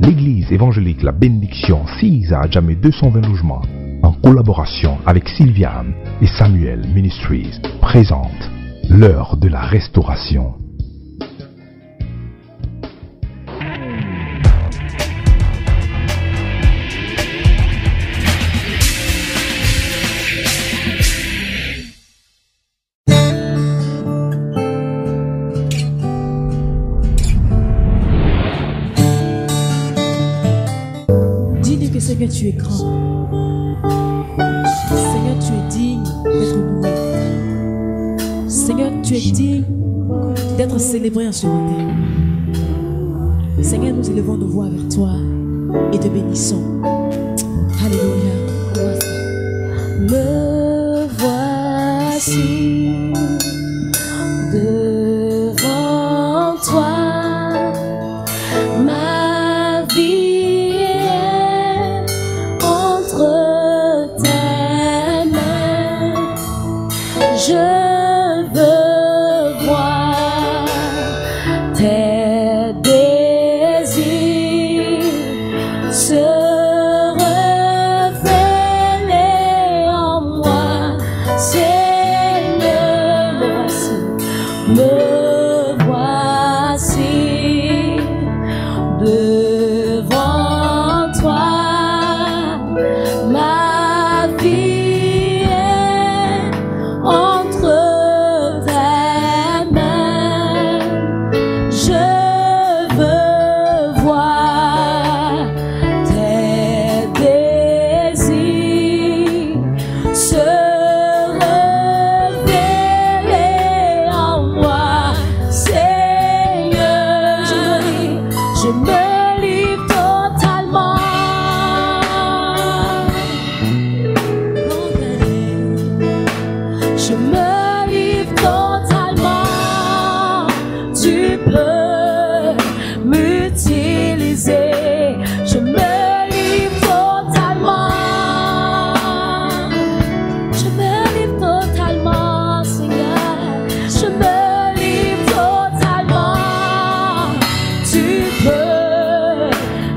l'église évangélique La Bénédiction 6 à Adjamé 220 logements, en collaboration avec Sylviane et Samuel Ministries, présente l'heure de la restauration. Seigneur, tu es grand. Seigneur, tu es digne d'être loué. Seigneur, tu es digne d'être célébré en ce matin. Seigneur, nous élevons nos voix vers toi et te bénissons. Alléluia. Me voici devant toi. Ma vie je veux voir tes désirs se révéler en moi. Seigneur, me voici devant toi. Ma vie est entre tes mains. Je veux voir tes désirs se révéler en moi. Seigneur, je me livre totalement. Je me livre totalement. Tu peux m'utiliser. Je me livre totalement. Je me livre totalement, Seigneur. Je me livre totalement. Tu peux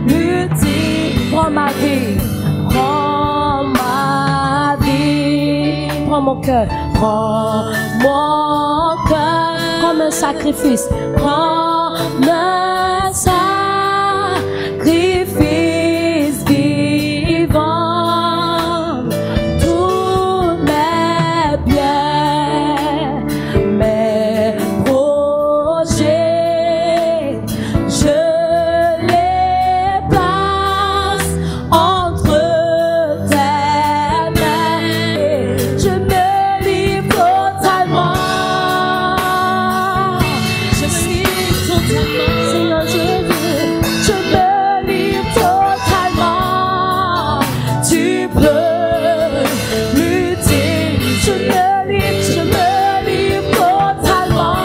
m'utiliser. Prends ma vie. Prends ma vie. Prends mon cœur. Prends mon cœur comme un sacrifice. Prends un sacrifice vivant. Tous mes biens, mes projets, je les place entre tes mains. Je me livre totalement. Je me livre totalement. Seigneur Jésus, je me livre totalement. Tu peux m'utiliser. Je me livre totalement.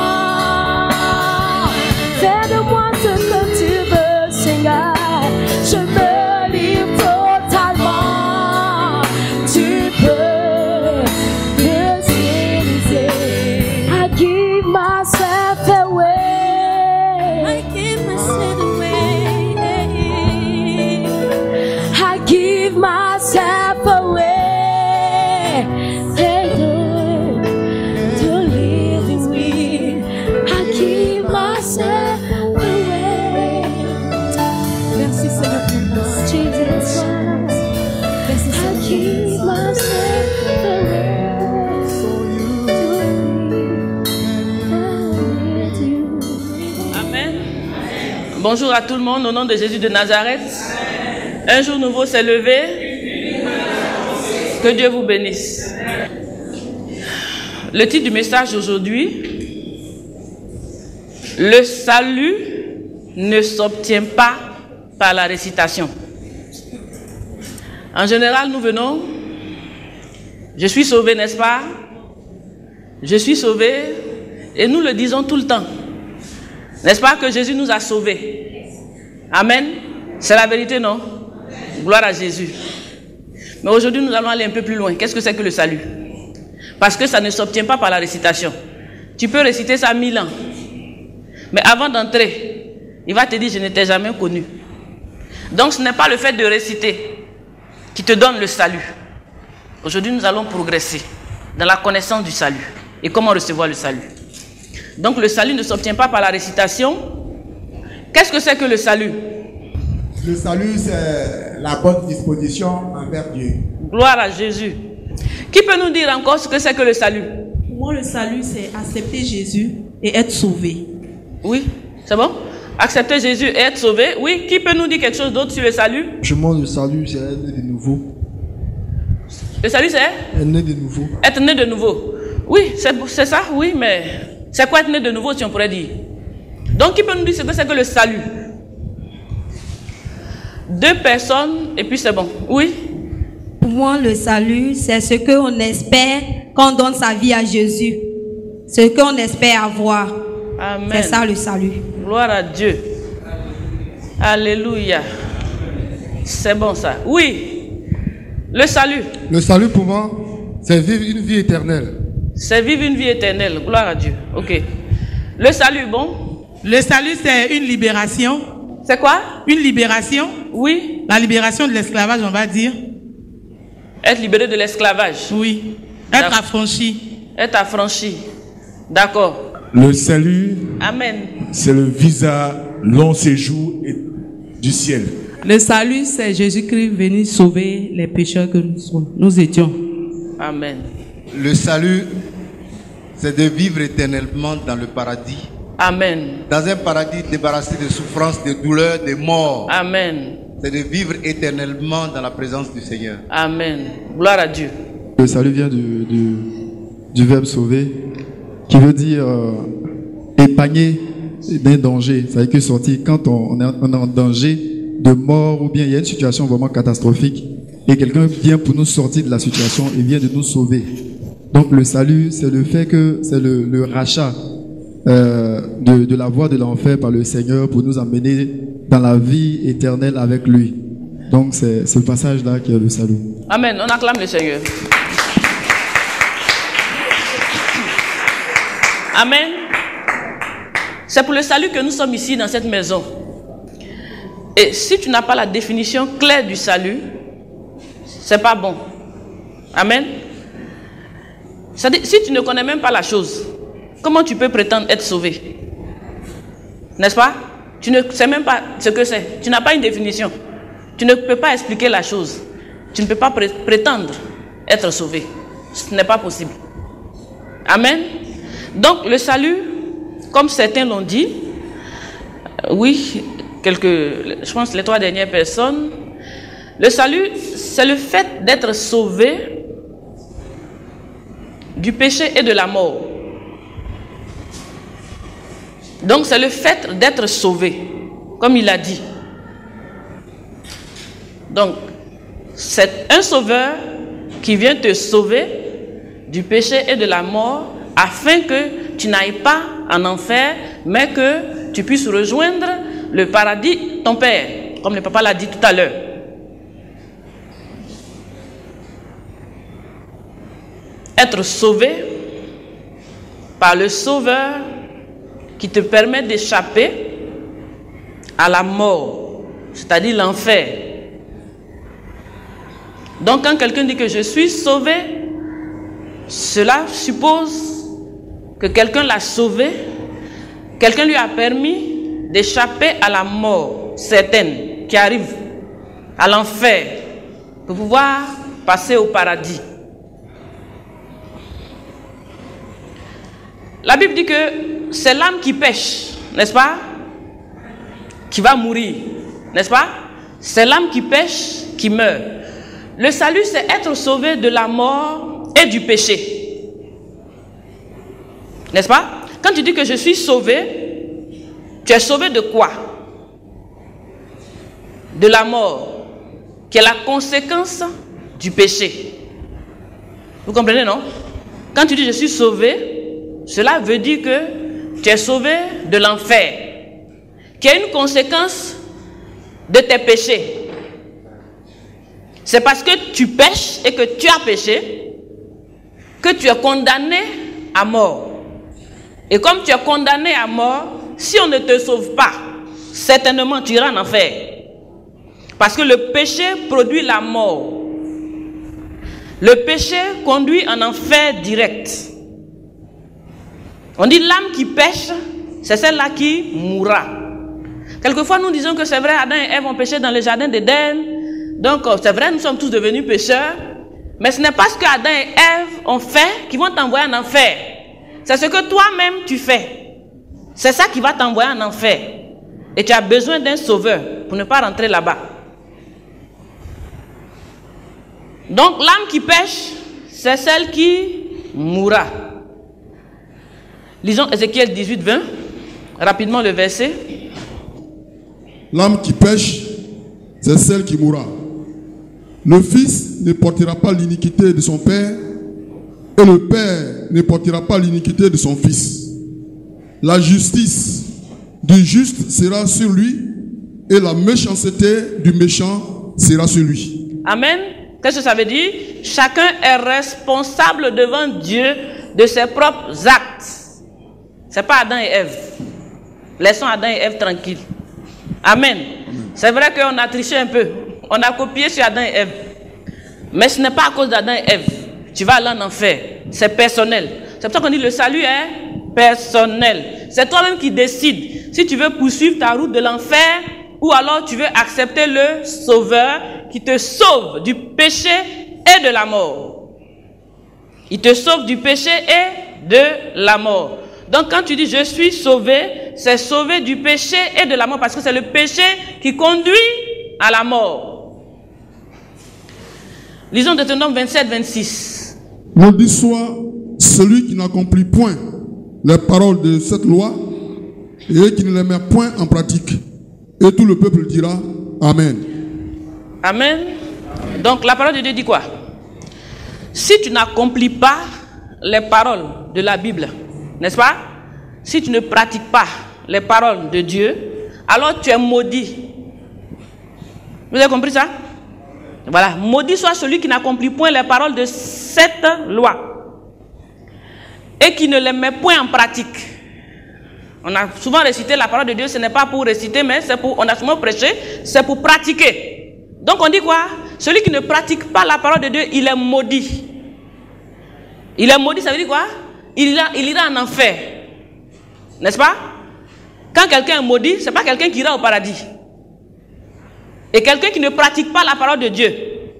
Fais de moi ce que tu veux, Seigneur. Je me livre totalement. Tu peux m'utiliser. I give myself away. I give myself away. I give myself away. To live in me. I give myself away. Merci Seigneur pour moi. Jesus. Merci Seigneur. I give myself away. Amen. Bonjour à tout le monde au nom de Jésus de Nazareth. Un jour nouveau s'est levé. Que Dieu vous bénisse. Le titre du message d'aujourd'hui: le salut ne s'obtient pas par la récitation. En général, nous venons, je suis sauvé, n'est-ce pas? Je suis sauvé, et nous le disons tout le temps. N'est-ce pas que Jésus nous a sauvés? Amen. C'est la vérité, non? Gloire à Jésus. Mais aujourd'hui, nous allons aller un peu plus loin. Qu'est-ce que c'est que le salut? Parce que ça ne s'obtient pas par la récitation. Tu peux réciter ça 1000 ans. Mais avant d'entrer, il va te dire, je ne t'ai jamais connu. Donc ce n'est pas le fait de réciter qui te donne le salut. Aujourd'hui, nous allons progresser dans la connaissance du salut et comment recevoir le salut. Donc le salut ne s'obtient pas par la récitation. Qu'est-ce que c'est que le salut? Le salut, c'est la bonne disposition envers Dieu. Gloire à Jésus. Qui peut nous dire encore ce que c'est que le salut? Pour moi, le salut, c'est accepter Jésus et être sauvé. Oui, c'est bon? Accepter Jésus et être sauvé. Oui, qui peut nous dire quelque chose d'autre sur le salut? Je montre le salut, c'est être né de nouveau. Le salut, c'est Être né de nouveau. être né de nouveau. Oui, c'est ça, oui, mais c'est quoi être né de nouveau, si on pourrait dire? Donc, qui peut nous dire ce que c'est que le salut? 2 personnes, et puis c'est bon. Oui? Pour moi, le salut, c'est ce qu'on espère quand on donne sa vie à Jésus. Ce qu'on espère avoir. Amen. C'est ça le salut. Gloire à Dieu. Alléluia. C'est bon ça. Oui. Le salut. Le salut pour moi, c'est vivre une vie éternelle. C'est vivre une vie éternelle. Gloire à Dieu. Ok. Le salut, bon. Le salut, c'est une libération. C'est quoi? Une libération. Oui. La libération de l'esclavage, on va dire. Être libéré de l'esclavage. Oui. Être affranchi. Être affranchi. D'accord. Le salut, Amen. c'est le visa long séjour du ciel. Le salut, c'est Jésus-Christ venu sauver les pécheurs que nous étions. Amen. Le salut, c'est de vivre éternellement dans le paradis. Amen. Dans un paradis débarrassé de souffrances, de douleurs, de morts. Amen. C'est de vivre éternellement dans la présence du Seigneur. Amen. Gloire à Dieu. Le salut vient du verbe sauver, qui veut dire épargner d'un danger. Ça veut dire que sortir quand on est en danger de mort ou bien il y a une situation vraiment catastrophique et quelqu'un vient pour nous sortir de la situation et vient de nous sauver. Donc le salut, c'est le fait que c'est le rachat de la voie de l'enfer par le Seigneur pour nous emmener dans la vie éternelle avec lui. Donc c'est ce passage-là qui est le salut. Amen. On acclame le Seigneur. Amen. C'est pour le salut que nous sommes ici dans cette maison. Et si tu n'as pas la définition claire du salut, c'est pas bon. Amen. C'est-à-dire, si tu ne connais même pas la chose, comment tu peux prétendre être sauvé? N'est-ce pas? Tu ne sais même pas ce que c'est. Tu n'as pas une définition. Tu ne peux pas expliquer la chose. Tu ne peux pas prétendre être sauvé. Ce n'est pas possible. Amen. Donc le salut, comme certains l'ont dit, oui, je pense les 3 dernières personnes, le salut, c'est le fait d'être sauvé du péché et de la mort. Donc c'est le fait d'être sauvé, comme il a dit. Donc, c'est un sauveur qui vient te sauver du péché et de la mort afin que tu n'ailles pas en enfer, mais que tu puisses rejoindre le paradis, ton Père, comme le papa l'a dit tout à l'heure. Être sauvé par le Sauveur qui te permet d'échapper à la mort, c'est-à-dire l'enfer. Donc quand quelqu'un dit que je suis sauvé, cela suppose que quelqu'un l'a sauvé, quelqu'un lui a permis d'échapper à la mort certaine qui arrive, à l'enfer, pour pouvoir passer au paradis. La Bible dit que c'est l'âme qui pêche, n'est-ce pas, qui va mourir, n'est-ce pas? C'est l'âme qui pêche, qui meurt. Le salut, c'est être sauvé de la mort et du péché. N'est-ce pas? Quand tu dis que je suis sauvé, tu es sauvé de quoi? De la mort, qui est la conséquence du péché. Vous comprenez, non? Quand tu dis je suis sauvé, cela veut dire que tu es sauvé de l'enfer, qui est une conséquence de tes péchés. C'est parce que tu pêches et que tu as péché que tu es condamné à mort. Et comme tu es condamné à mort, si on ne te sauve pas, certainement tu iras en enfer. Parce que le péché produit la mort. Le péché conduit en enfer direct. On dit l'âme qui pêche, c'est celle-là qui mourra. Quelquefois, nous disons que c'est vrai, Adam et Ève ont péché dans le jardin d'Éden. Donc, c'est vrai, nous sommes tous devenus pécheurs. Mais ce n'est pas ce que Adam et Ève ont fait qui vont t'envoyer en enfer. C'est ce que toi-même tu fais. C'est ça qui va t'envoyer en enfer. Et tu as besoin d'un sauveur pour ne pas rentrer là-bas. Donc, l'âme qui pêche, c'est celle qui mourra. Lisons Ézéchiel 18, 20. Rapidement le verset. L'âme qui pêche, c'est celle qui mourra. Le fils ne portera pas l'iniquité de son père, et le père ne portera pas l'iniquité de son fils. La justice du juste sera sur lui, et la méchanceté du méchant sera sur lui. Amen. Qu'est-ce que ça veut dire? Chacun est responsable devant Dieu de ses propres actes. C'est pas Adam et Ève. Laissons Adam et Ève tranquilles. Amen. C'est vrai qu'on a triché un peu. On a copié sur Adam et Ève. Mais ce n'est pas à cause d'Adam et Ève. Tu vas aller en enfer. C'est personnel. C'est pour ça qu'on dit le salut est personnel. C'est toi-même qui décides si tu veux poursuivre ta route de l'enfer ou alors tu veux accepter le sauveur qui te sauve du péché et de la mort. Il te sauve du péché et de la mort. Donc quand tu dis je suis sauvé, c'est sauvé du péché et de la mort parce que c'est le péché qui conduit à la mort. Lisons Deutéronome 27, 26. Maudit soit celui qui n'accomplit point les paroles de cette loi et qui ne les met point en pratique. Et tout le peuple dira Amen. Amen. Donc la parole de Dieu dit quoi? Si tu n'accomplis pas les paroles de la Bible, n'est-ce pas? Si tu ne pratiques pas les paroles de Dieu, alors tu es maudit. Vous avez compris ça? Voilà. Maudit soit celui qui n'accomplit point les paroles de cette loi et qui ne les met point en pratique. On a souvent récité la parole de Dieu, ce n'est pas pour réciter, mais c'est pour, on a souvent prêché, c'est pour pratiquer. Donc on dit quoi? Celui qui ne pratique pas la parole de Dieu, il est maudit. Il est maudit, ça veut dire quoi? Il ira en enfer. N'est-ce pas? Quand quelqu'un est maudit, ce n'est pas quelqu'un qui ira au paradis. Et quelqu'un qui ne pratique pas la parole de Dieu,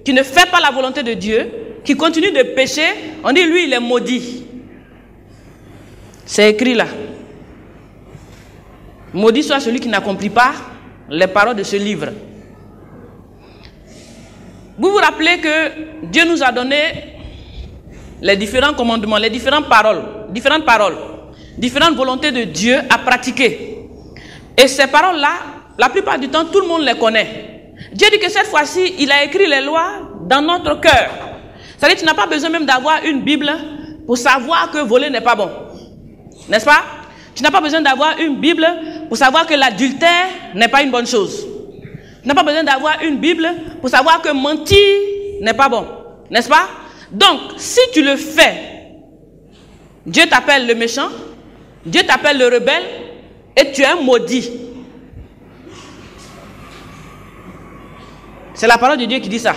qui ne fait pas la volonté de Dieu, qui continue de pécher, on dit lui il est maudit. C'est écrit là. Maudit soit celui qui n'accomplit pas les paroles de ce livre. Vous vous rappelez que Dieu nous a donné les différents commandements, les différentes paroles, différentes volontés de Dieu à pratiquer. Et ces paroles-là, la plupart du temps, tout le monde les connaît. Dieu dit que cette fois-ci, il a écrit les lois dans notre cœur. C'est-à-dire que tu n'as pas besoin même d'avoir une Bible pour savoir que voler n'est pas bon. N'est-ce pas? Tu n'as pas besoin d'avoir une Bible pour savoir que l'adultère n'est pas une bonne chose. Tu n'as pas besoin d'avoir une Bible pour savoir que mentir n'est pas bon. N'est-ce pas? Donc, si tu le fais, Dieu t'appelle le méchant, Dieu t'appelle le rebelle, et tu es un maudit. C'est la parole de Dieu qui dit ça.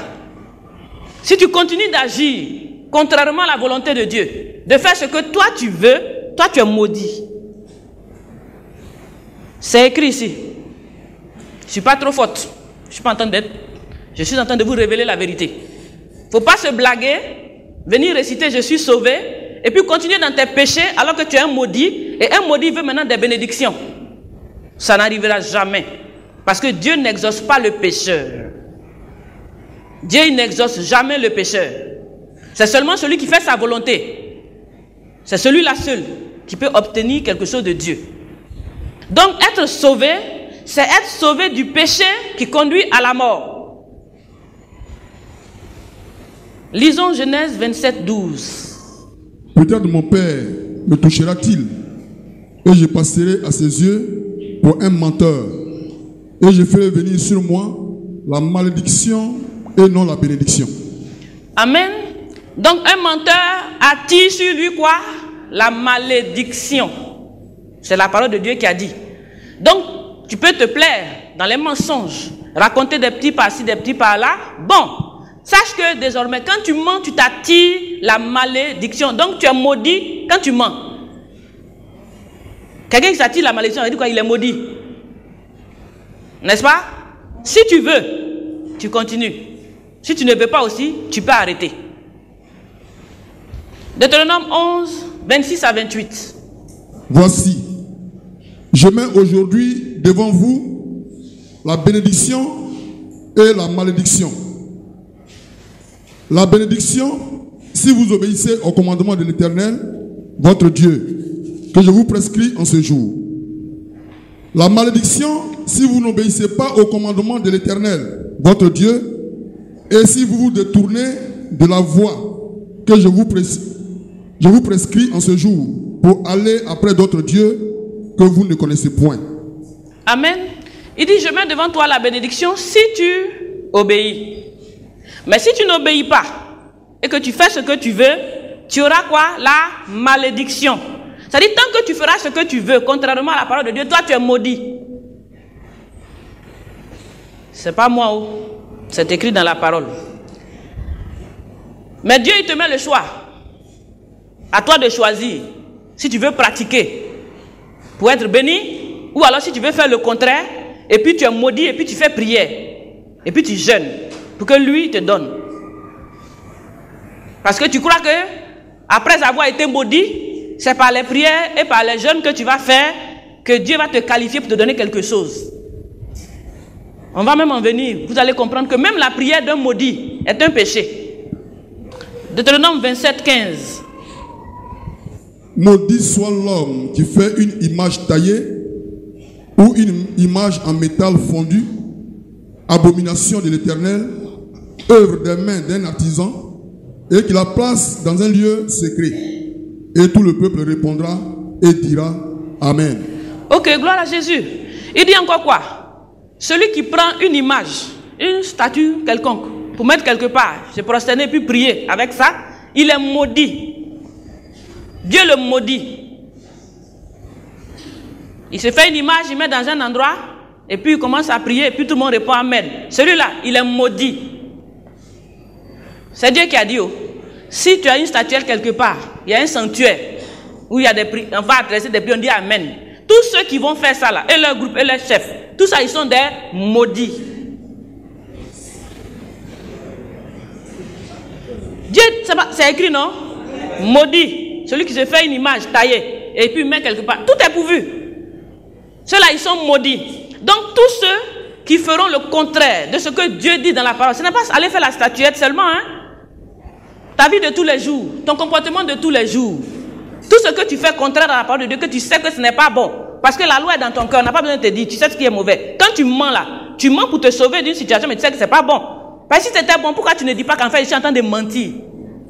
Si tu continues d'agir contrairement à la volonté de Dieu, de faire ce que toi tu veux, toi tu es maudit. C'est écrit ici. Je ne suis pas trop forte. Je suis pas en train d'être. Je suis en train de vous révéler la vérité. Il ne faut pas se blaguer, venir réciter je suis sauvé, et puis continuer dans tes péchés alors que tu es un maudit, et un maudit veut maintenant des bénédictions. Ça n'arrivera jamais. Parce que Dieu n'exauce pas le pécheur. Dieu n'exauce jamais le pécheur. C'est seulement celui qui fait sa volonté. C'est celui-là seul qui peut obtenir quelque chose de Dieu. Donc être sauvé, c'est être sauvé du péché qui conduit à la mort. Lisons Genèse 27, 12. Peut-être mon père me touchera-t-il, et je passerai à ses yeux pour un menteur, et je ferai venir sur moi la malédiction et non la bénédiction. Amen. Donc un menteur attire sur lui quoi? La malédiction. C'est la parole de Dieu qui a dit. Donc tu peux te plaire dans les mensonges, raconter des petits par-ci, des petits par-là. Bon, sache que désormais, quand tu mens, tu t'attires la malédiction. Donc tu es maudit quand tu mens. Quelqu'un qui s'attire la malédiction, il dit quoi? Il est maudit. N'est-ce pas? Si tu veux, tu continues. Si tu ne veux pas aussi, tu peux arrêter. Deutéronome 11, 26 à 28. Voici, je mets aujourd'hui devant vous la bénédiction et la malédiction. La bénédiction, si vous obéissez au commandement de l'Éternel, votre Dieu, que je vous prescris en ce jour. La malédiction, si vous n'obéissez pas au commandement de l'Éternel, votre Dieu, et si vous vous détournez de la voie que je vous prescris en ce jour, pour aller après d'autres dieux que vous ne connaissez point. Amen. Il dit, je mets devant toi la bénédiction si tu obéis. Mais si tu n'obéis pas et que tu fais ce que tu veux, tu auras quoi? La malédiction. C'est-à-dire, tant que tu feras ce que tu veux, contrairement à la parole de Dieu, toi tu es maudit. C'est pas moi, c'est écrit dans la parole. Mais Dieu, il te met le choix. À toi de choisir si tu veux pratiquer pour être béni, ou alors si tu veux faire le contraire, et puis tu es maudit, et puis tu fais prière, et puis tu jeûnes, pour que lui te donne. Parce que tu crois que, après avoir été maudit, c'est par les prières et par les jeûnes que tu vas faire, que Dieu va te qualifier pour te donner quelque chose. On va même en venir, vous allez comprendre que même la prière d'un maudit est un péché. Deutéronome 27, 15. Maudit soit l'homme qui fait une image taillée ou une image en métal fondu, abomination de l'Éternel, œuvre des mains d'un artisan, et qui la place dans un lieu secret. Et tout le peuple répondra et dira Amen. Ok, gloire à Jésus. Il dit encore quoi? Celui qui prend une image, une statue quelconque, pour mettre quelque part, se prosterner puis prier avec ça, il est maudit. Dieu le maudit. Il se fait une image, il met dans un endroit, et puis il commence à prier, et puis tout le monde répond Amen. Celui-là, il est maudit. C'est Dieu qui a dit, oh, si tu as une statuette quelque part, il y a un sanctuaire, où il y a des prières, on va adresser des prières, on dit Amen. Tous ceux qui vont faire ça là, et leur groupe, et leur chef, tout ça, ils sont des maudits. Dieu, c'est écrit, non? Maudit. Celui qui se fait une image taillée et puis met quelque part. Tout est pourvu. Ceux-là, ils sont maudits. Donc, tous ceux qui feront le contraire de ce que Dieu dit dans la parole, ce n'est pas aller faire la statuette seulement. Hein? Ta vie de tous les jours, ton comportement de tous les jours, tout ce que tu fais contraire à la parole de Dieu, que tu sais que ce n'est pas bon. Parce que la loi est dans ton cœur, on n'a pas besoin de te dire, tu sais ce qui est mauvais. Quand tu mens là, tu mens pour te sauver d'une situation, mais tu sais que ce n'est pas bon. Parce que si c'était bon, pourquoi tu ne dis pas qu'en fait, je suis en train de mentir?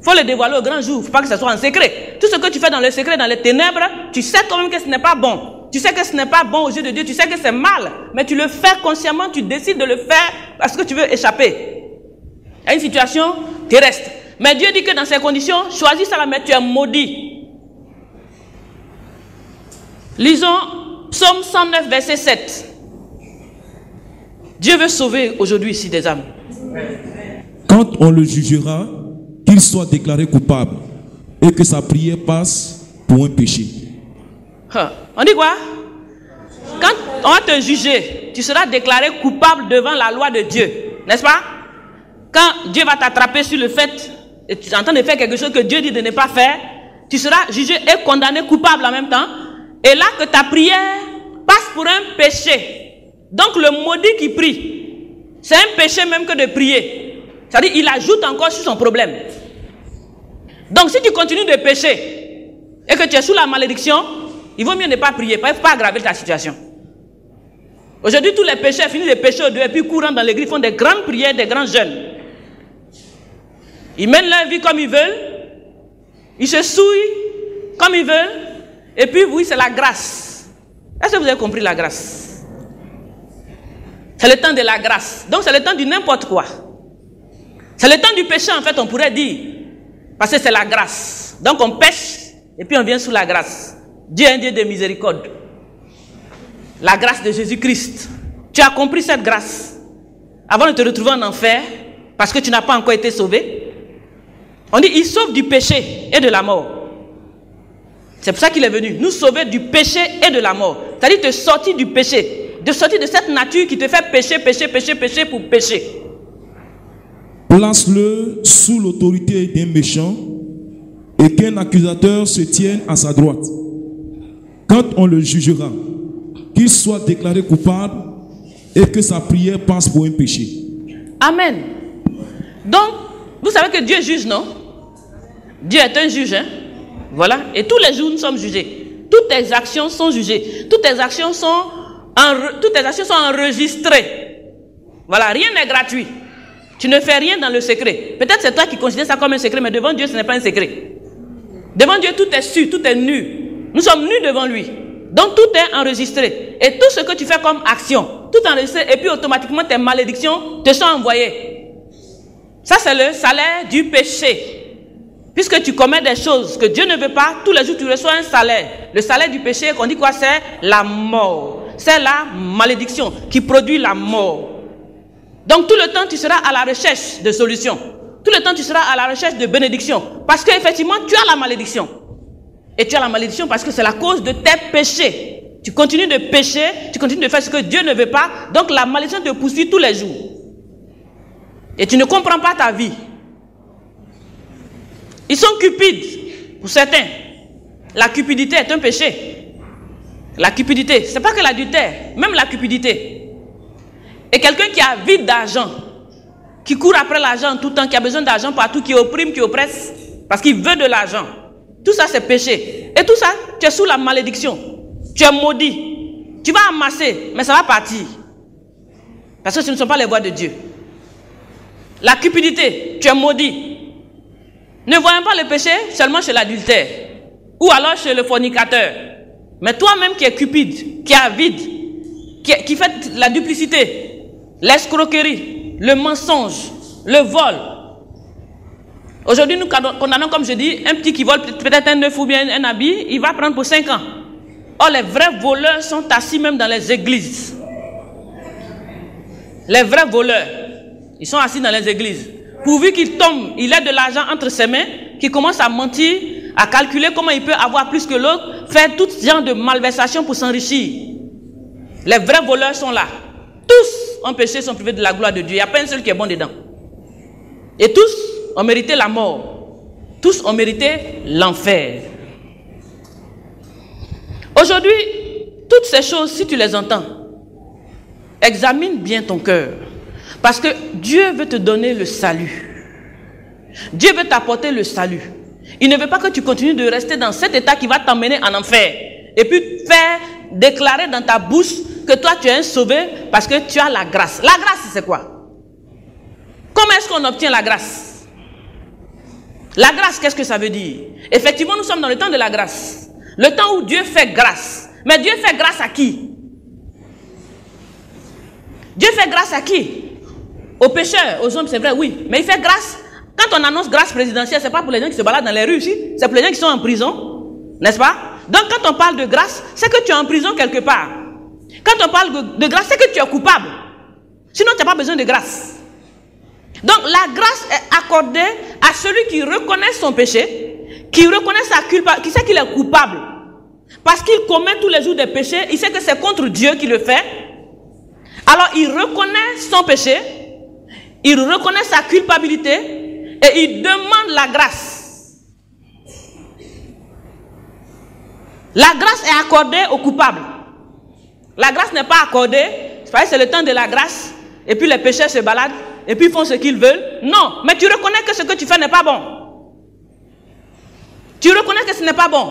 Il faut le dévoiler au grand jour, il ne faut pas que ce soit en secret. Tout ce que tu fais dans le secret, dans les ténèbres, tu sais quand même que ce n'est pas bon. Tu sais que ce n'est pas bon aux yeux de Dieu, tu sais que c'est mal. Mais tu le fais consciemment, tu décides de le faire parce que tu veux échapper à une situation terrestre. Mais Dieu dit que dans ces conditions, choisis ça, mais tu es maudit. Lisons Psaume 109, verset 7. Dieu veut sauver aujourd'hui ici des âmes. Quand on le jugera, qu'il soit déclaré coupable et que sa prière passe pour un péché. On dit quoi? Quand on va te juger, tu seras déclaré coupable devant la loi de Dieu. N'est-ce pas? Quand Dieu va t'attraper sur le fait, et tu es en train de faire quelque chose que Dieu dit de ne pas faire, tu seras jugé et condamné coupable en même temps. Et là que ta prière passe pour un péché. Donc le maudit qui prie, c'est un péché même que de prier. C'est-à-dire il ajoute encore sur son problème. Donc si tu continues de pécher et que tu es sous la malédiction, il vaut mieux ne pas prier, il ne faut pas aggraver ta situation. Aujourd'hui, tous les pécheurs finissent de pécher au Dieu et puis courant dans l'église, font des grandes prières, des grands jeûnes. Ils mènent leur vie comme ils veulent, ils se souillent comme ils veulent, et puis oui, c'est la grâce. Est-ce que vous avez compris la grâce? C'est le temps de la grâce. Donc c'est le temps du n'importe quoi. C'est le temps du péché en fait, on pourrait dire. Parce que c'est la grâce. Donc on pêche et puis on vient sous la grâce. Dieu est un Dieu de miséricorde. La grâce de Jésus-Christ. Tu as compris cette grâce. avant de te retrouver en enfer, parce que tu n'as pas encore été sauvé. On dit, il sauve du péché et de la mort. C'est pour ça qu'il est venu, nous sauver du péché et de la mort. C'est-à-dire te sortir du péché, de sortir de cette nature qui te fait pécher, pécher, pécher, pécher pour pécher. Place-le sous l'autorité d'un méchant et qu'un accusateur se tienne à sa droite. Quand on le jugera, qu'il soit déclaré coupable et que sa prière passe pour un péché. Amen. Donc, vous savez que Dieu juge, non? Dieu est un juge, hein? Voilà. Et tous les jours, nous sommes jugés. Toutes tes actions sont jugées. Toutes tes actions sont enregistrées. Voilà, rien n'est gratuit. Tu ne fais rien dans le secret. Peut-être c'est toi qui considères ça comme un secret, mais devant Dieu, ce n'est pas un secret. Devant Dieu, tout est su, tout est nu. Nous sommes nus devant lui. Donc tout est enregistré. Et tout ce que tu fais comme action, tout est enregistré. Et puis automatiquement, tes malédictions te sont envoyées. Ça, c'est le salaire du péché. Puisque tu commets des choses que Dieu ne veut pas, tous les jours tu reçois un salaire. Le salaire du péché, qu'on dit quoi? C'est la mort. C'est la malédiction qui produit la mort. Donc tout le temps tu seras à la recherche de solutions. Tout le temps tu seras à la recherche de bénédictions. Parce qu'effectivement tu as la malédiction. Et tu as la malédiction parce que c'est la cause de tes péchés. Tu continues de pécher, tu continues de faire ce que Dieu ne veut pas. Donc la malédiction te poursuit tous les jours. Et tu ne comprends pas ta vie. Ils sont cupides, pour certains. La cupidité est un péché. La cupidité, ce n'est pas que l'adultère, même la cupidité. Et quelqu'un qui a vide d'argent, qui court après l'argent tout le temps, qui a besoin d'argent partout, qui opprime, qui oppresse, parce qu'il veut de l'argent. Tout ça, c'est péché. Et tout ça, tu es sous la malédiction. Tu es maudit. Tu vas amasser, mais ça va partir. Parce que ce ne sont pas les voies de Dieu. La cupidité, tu es maudit. Ne voyons pas le péché seulement chez l'adultère ou alors chez le fornicateur. Mais toi-même qui es cupide, qui est avide, qui fait la duplicité, l'escroquerie, le mensonge, le vol. Aujourd'hui, nous condamnons, comme je dis, un petit qui vole peut-être un œuf ou bien un habit, il va prendre pour 5 ans. Or, les vrais voleurs sont assis même dans les églises. Les vrais voleurs, ils sont assis dans les églises. Pourvu qu'il tombe, il a de l'argent entre ses mains, qu'il commence à mentir, à calculer comment il peut avoir plus que l'autre, faire tout genre de malversation pour s'enrichir. Les vrais voleurs sont là. Tous ont péché, sont privés de la gloire de Dieu. Il n'y a pas un seul qui est bon dedans. Et tous ont mérité la mort. Tous ont mérité l'enfer. Aujourd'hui, toutes ces choses, si tu les entends, examine bien ton cœur. Parce que Dieu veut te donner le salut. Dieu veut t'apporter le salut. Il ne veut pas que tu continues de rester dans cet état qui va t'emmener en enfer. Et puis faire déclarer dans ta bouche que toi tu es un sauvé parce que tu as la grâce. La grâce c'est quoi? Comment est-ce qu'on obtient la grâce? La grâce, qu'est-ce que ça veut dire? Effectivement, nous sommes dans le temps de la grâce. Le temps où Dieu fait grâce. Mais Dieu fait grâce à qui? Dieu fait grâce à qui? Aux pécheurs, aux hommes, c'est vrai, oui. Mais il fait grâce. Quand on annonce grâce présidentielle, ce n'est pas pour les gens qui se baladent dans les rues ici. C'est pour les gens qui sont en prison. N'est-ce pas? Donc quand on parle de grâce, c'est que tu es en prison quelque part. Quand on parle de grâce, c'est que tu es coupable. Sinon, tu n'as pas besoin de grâce. Donc la grâce est accordée à celui qui reconnaît son péché, qui reconnaît sa culpabilité, qui sait qu'il est coupable. Parce qu'il commet tous les jours des péchés, il sait que c'est contre Dieu qu'il le fait. Alors il reconnaît son péché, il reconnaît sa culpabilité et il demande la grâce. La grâce est accordée aux coupables. La grâce n'est pas accordée, c'est le temps de la grâce, et puis les pécheurs se baladent, et puis ils font ce qu'ils veulent. Non, mais tu reconnais que ce que tu fais n'est pas bon. Tu reconnais que ce n'est pas bon.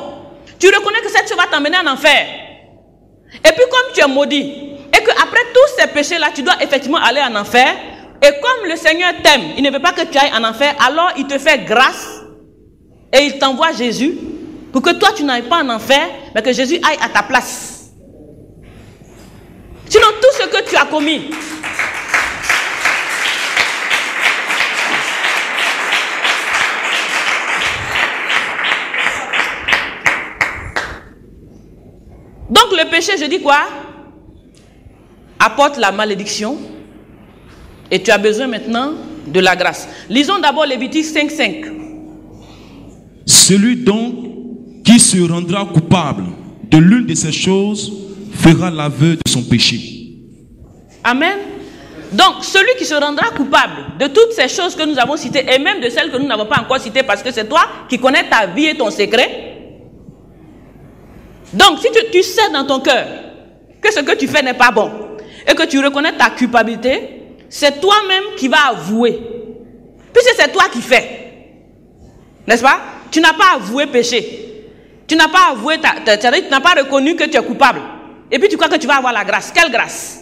Tu reconnais que cette chose va t'emmener en enfer. Et puis comme tu es maudit, et qu'après tous ces péchés-là, tu dois effectivement aller en enfer, et comme le Seigneur t'aime, il ne veut pas que tu ailles en enfer, alors il te fait grâce, et il t'envoie Jésus, pour que toi tu n'ailles pas en enfer, mais que Jésus aille à ta place. Sinon tout ce que tu as commis, donc le péché, je dis quoi? Apporte la malédiction Et tu as besoin maintenant de la grâce. Lisons d'abord Lévitique 5:5. Celui donc qui se rendra coupable de l'une de ces choses fera l'aveu de son péché. Amen. Donc, celui qui se rendra coupable de toutes ces choses que nous avons citées, et même de celles que nous n'avons pas encore citées, parce que c'est toi qui connais ta vie et ton secret. Donc, si tu sais dans ton cœur que ce que tu fais n'est pas bon, et que tu reconnais ta culpabilité, c'est toi-même qui vas avouer. Puisque c'est toi qui fais. N'est-ce pas? Tu n'as pas avoué péché. Tu n'as pas avoué, tu n'as pas reconnu que tu es coupable. Et puis tu crois que tu vas avoir la grâce. Quelle grâce?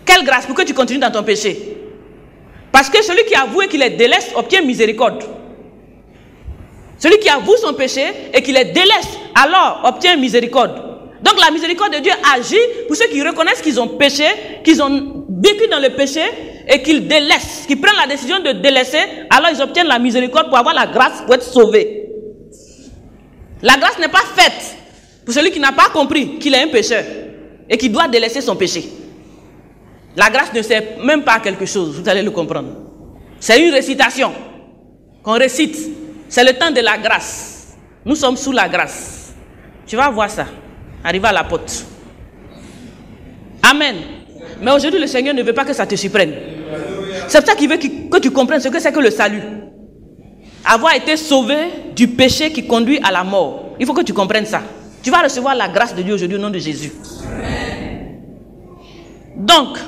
Quelle grâce pour que tu continues dans ton péché? Parce que celui qui avoue et qui les délaisse obtient miséricorde. Celui qui avoue son péché et qui les délaisse, alors obtient miséricorde. Donc la miséricorde de Dieu agit pour ceux qui reconnaissent qu'ils ont péché, qu'ils ont vécu dans le péché et qu'ils délaissent, qu'ils prennent la décision de délaisser, alors ils obtiennent la miséricorde pour avoir la grâce pour être sauvés. La grâce n'est pas faite pour celui qui n'a pas compris qu'il est un pécheur et qui doit délaisser son péché. La grâce ne sert même pas à quelque chose, vous allez le comprendre. C'est une récitation qu'on récite. C'est le temps de la grâce. Nous sommes sous la grâce. Tu vas voir ça. Arriver à la porte. Amen. Mais aujourd'hui, le Seigneur ne veut pas que ça te surprenne. C'est pour ça qu'il veut que tu comprennes ce que c'est que le salut. Avoir été sauvé du péché qui conduit à la mort. Il faut que tu comprennes ça. Tu vas recevoir la grâce de Dieu aujourd'hui au nom de Jésus. Donc,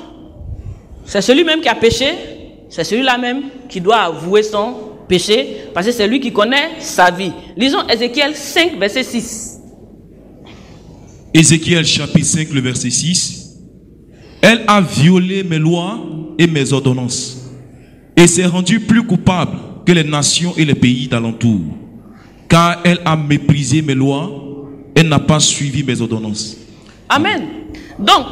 c'est celui-même qui a péché, c'est celui-là même qui doit avouer son péché, parce que c'est lui qui connaît sa vie. Lisons Ézéchiel 5, verset 6. Ézéchiel chapitre 5, le verset 6. Elle a violé mes lois et mes ordonnances, et s'est rendue plus coupable que les nations et les pays d'alentour, car elle a méprisé mes lois, elle n'a pas suivi mes ordonnances. Amen. Donc,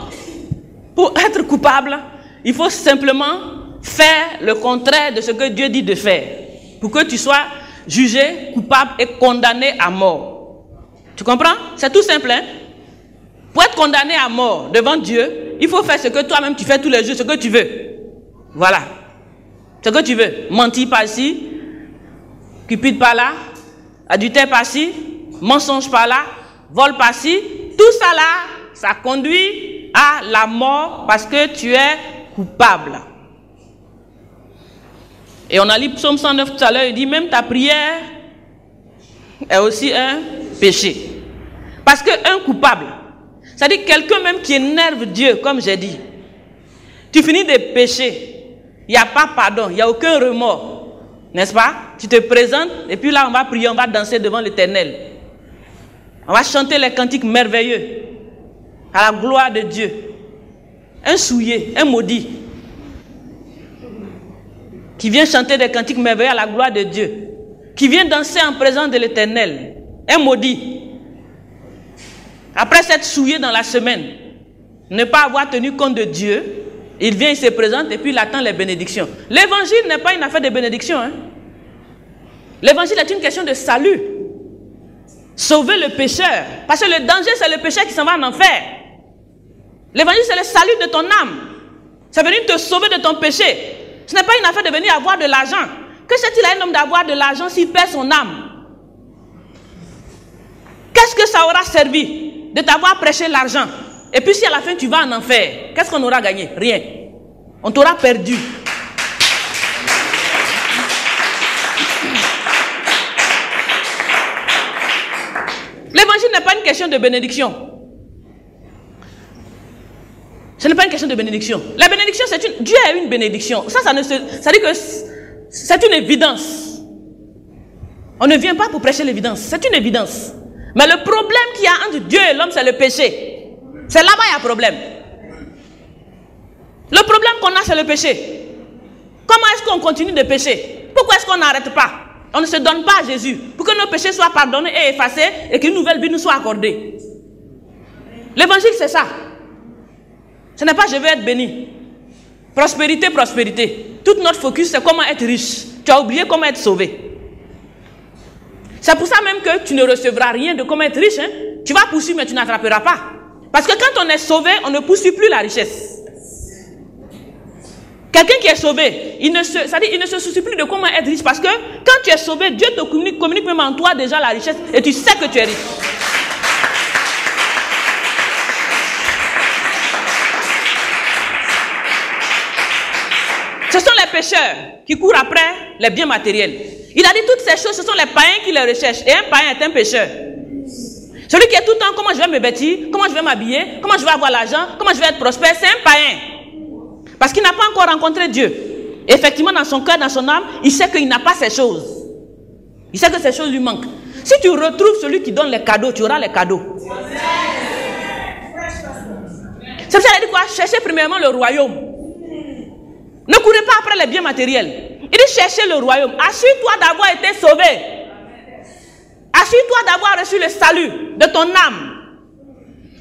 pour être coupable, il faut simplement faire le contraire de ce que Dieu dit de faire, pour que tu sois jugé, coupable et condamné à mort. Tu comprends? C'est tout simple, hein? Pour être condamné à mort devant Dieu, il faut faire ce que toi-même tu fais tous les jours, ce que tu veux. Voilà. Ce que tu veux. Mentir par-ci, cupide par-là, adultère par-ci, mensonge par-là, vol par-ci. Tout ça là, ça conduit à la mort parce que tu es coupable. Et on a lu Psaume 109 tout à l'heure, il dit même ta prière est aussi un péché. Parce qu'un coupable, c'est-à-dire quelqu'un même qui énerve Dieu, comme j'ai dit, tu finis de pécher, il n'y a pas pardon, il n'y a aucun remords, n'est-ce pas? Tu te présentes et puis là on va prier, on va danser devant l'Éternel. On va chanter les cantiques merveilleux à la gloire de Dieu. Un souillé, un maudit, qui vient chanter des cantiques merveilleux à la gloire de Dieu, qui vient danser en présence de l'Éternel, un maudit. Après s'être souillé dans la semaine, ne pas avoir tenu compte de Dieu, il vient, il se présente et puis il attend les bénédictions. L'évangile n'est pas une affaire de bénédiction. Hein? L'évangile est une question de salut. Sauver le pécheur. Parce que le danger, c'est le pécheur qui s'en va en enfer. L'évangile, c'est le salut de ton âme. C'est venir te sauver de ton péché. Ce n'est pas une affaire de venir avoir de l'argent. Que sert-il à un homme d'avoir de l'argent s'il perd son âme? Qu'est-ce que ça aura servi de t'avoir prêché l'argent? Et puis si à la fin tu vas en enfer, qu'est-ce qu'on aura gagné? Rien. On t'aura perdu. L'évangile n'est pas une question de bénédiction. Ce n'est pas une question de bénédiction. La bénédiction, c'est une... Dieu a une bénédiction. Ça dit que c'est une évidence. On ne vient pas pour prêcher l'évidence. C'est une évidence. Mais le problème qu'il y a entre Dieu et l'homme, c'est le péché. C'est là-bas qu'il y a problème. Le problème qu'on a, c'est le péché. Comment est-ce qu'on continue de pécher? Pourquoi est-ce qu'on n'arrête pas? On ne se donne pas à Jésus pour que nos péchés soient pardonnés et effacés et qu'une nouvelle vie nous soit accordée. L'évangile, c'est ça. Ce n'est pas je veux être béni. Prospérité, prospérité. Tout notre focus, c'est comment être riche. Tu as oublié comment être sauvé. C'est pour ça même que tu ne recevras rien de comment être riche. Hein? Tu vas poursuivre, mais tu n'attraperas pas. Parce que quand on est sauvé, on ne poursuit plus la richesse. Quelqu'un qui est sauvé, il ne se soucie plus de comment être riche parce que quand tu es sauvé, Dieu te communique même en toi déjà la richesse et tu sais que tu es riche. Ce sont les pécheurs qui courent après les biens matériels. Il a dit toutes ces choses, ce sont les païens qui les recherchent. Et un païen est un pécheur. Celui qui est tout le temps, comment je vais me vêtir, comment je vais m'habiller, comment je vais avoir l'argent, comment je vais être prospère, c'est un païen. Parce qu'il n'a pas encore rencontré Dieu. Et effectivement, dans son cœur, dans son âme, il sait qu'il n'a pas ces choses. Il sait que ces choses lui manquent. Si tu retrouves celui qui donne les cadeaux, tu auras les cadeaux. C'est pour ça qu'il dit quoi? Cherchez premièrement le royaume. Ne courez pas après les biens matériels. Il dit cherchez le royaume. Assure-toi d'avoir été sauvé. Assure-toi d'avoir reçu le salut de ton âme.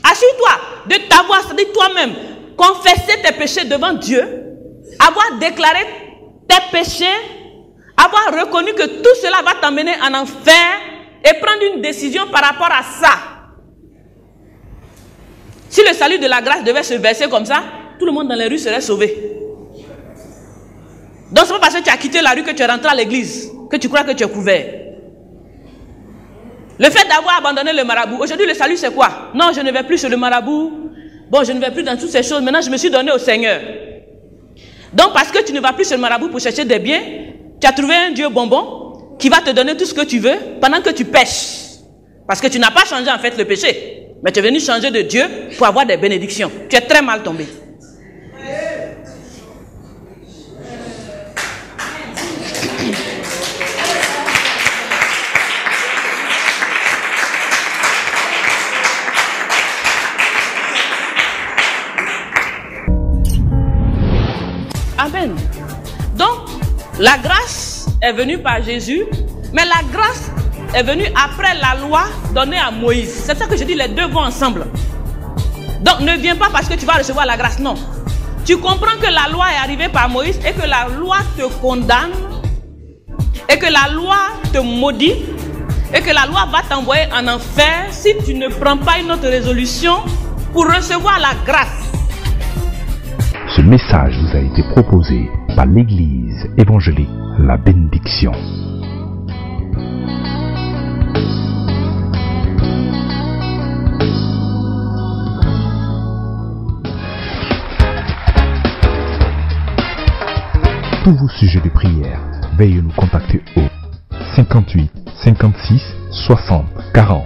Assure-toi de t'avoir, c'est-à-dire toi-même, confesser tes péchés devant Dieu, avoir déclaré tes péchés, avoir reconnu que tout cela va t'emmener en enfer et prendre une décision par rapport à ça. Si le salut de la grâce devait se verser comme ça, tout le monde dans les rues serait sauvé. Donc ce n'est pas parce que tu as quitté la rue que tu es rentré à l'église que tu crois que tu es couvert. Le fait d'avoir abandonné le marabout, aujourd'hui le salut c'est quoi? Non, je ne vais plus chez le marabout, bon je ne vais plus dans toutes ces choses, maintenant je me suis donné au Seigneur. Donc parce que tu ne vas plus chez le marabout pour chercher des biens, tu as trouvé un Dieu bonbon qui va te donner tout ce que tu veux pendant que tu pêches. Parce que tu n'as pas changé en fait le péché, mais tu es venu changer de Dieu pour avoir des bénédictions. Tu es très mal tombé. Amen. Donc, la grâce est venue par Jésus, mais la grâce est venue après la loi donnée à Moïse. C'est ça que je dis, les deux vont ensemble. Donc, ne viens pas parce que tu vas recevoir la grâce, non. Tu comprends que la loi est arrivée par Moïse et que la loi te condamne, et que la loi te maudit, et que la loi va t'envoyer en enfer si tu ne prends pas une autre résolution pour recevoir la grâce. Ce message vous a été proposé par l'Église évangélique La Bénédiction. Pour vos sujets de prière, veuillez nous contacter au 58 56 60 40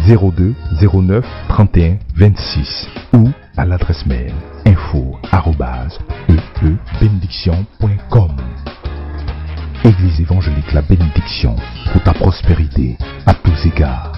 02 09 31 26 ou à l'adresse mail info@eebénédiction.com. Église évangélique La Bénédiction, pour ta prospérité à tous égards.